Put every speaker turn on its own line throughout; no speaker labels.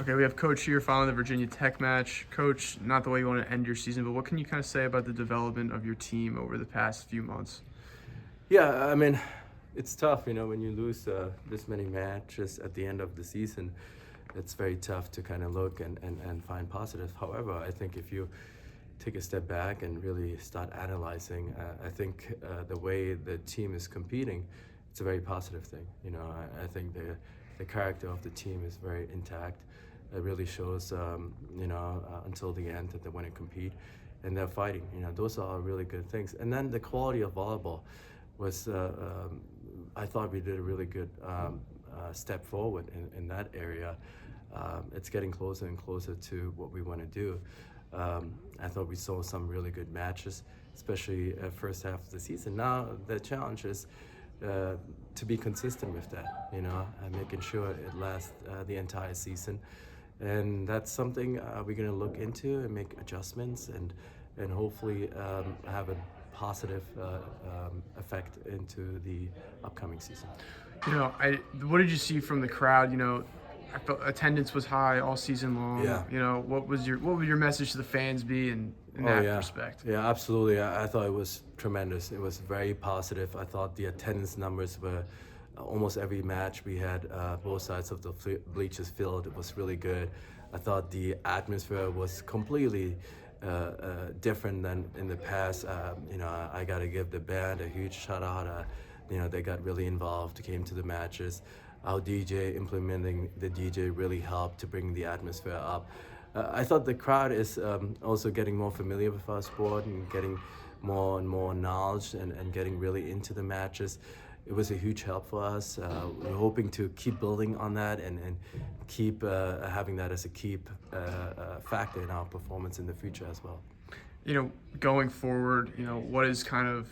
Okay, we have Coach here following the Virginia Tech match. Coach, not the way you want to end your season, but what can you kind of say about the development of your team over the past few months?
Yeah, I mean, it's tough, when you lose this many matches at the end of the season. It's very tough to kind of look and find positive. However, I think if you take a step back and really start analyzing, I think the way the team is competing, it's a very positive thing. I think the character of the team is very intact. It really shows, until the end that they want to compete and they're fighting. Those are all really good things. And then the quality of volleyball was, I thought we did a really good step forward in that area. It's getting closer and closer to what we want to do. I thought we saw some really good matches, especially first half of the season. Now the challenge is to be consistent with that, and making sure it lasts the entire season. And that's something we're going to look into and make adjustments and hopefully have a positive effect into the upcoming season.
What did you see from the crowd? I felt attendance was high all season long.
Yeah.
What would your message to the fans be in that respect?
Yeah, absolutely. I thought it was tremendous. It was very positive. I thought the attendance numbers were almost every match we had both sides of the bleachers filled. It was really good. I thought the atmosphere was completely different than in the past. I got to give the band a huge shout out. They got really involved, came to the matches. Our DJ, implementing the DJ, really helped to bring the atmosphere up. I thought the crowd is also getting more familiar with our sport and getting more and more knowledge and getting really into the matches. It was a huge help for us. We're hoping to keep building on that and keep having that as a key factor in our performance in the future as well.
Going forward, what is kind of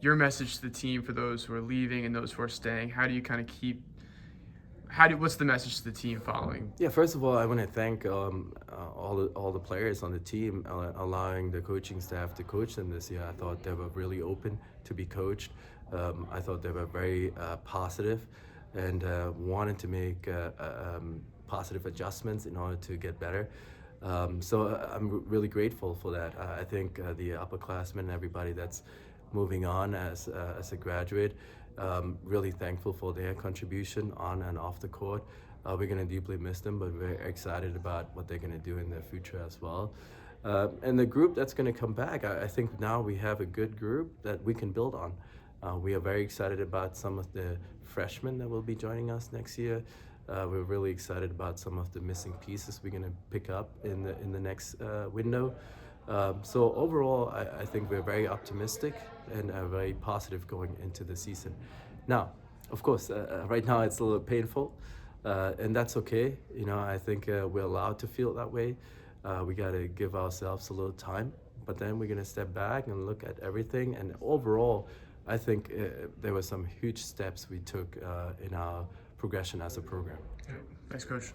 your message to the team for those who are leaving and those who are staying? How do you kind of what's the message to the team following?
Yeah, first of all, I want to thank all the players on the team, allowing the coaching staff to coach them this year. I thought they were really open to be coached. I thought they were very positive and wanted to make positive adjustments in order to get better. So I'm really grateful for that. I think the upperclassmen, everybody that's moving on as a graduate, really thankful for their contribution on and off the court. We're going to deeply miss them, but we're excited about what they're going to do in their future as well. And the group that's going to come back, I think now we have a good group that we can build on. We are very excited about some of the freshmen that will be joining us next year. We're really excited about some of the missing pieces we're going to pick up in the next window. So overall, I think we're very optimistic and very positive going into the season. Now, of course, right now it's a little painful, and that's okay. I think we're allowed to feel that way. We got to give ourselves a little time, but then we're going to step back and look at everything. And overall, I think there were some huge steps we took in our progression as a program.
Thanks, Coach.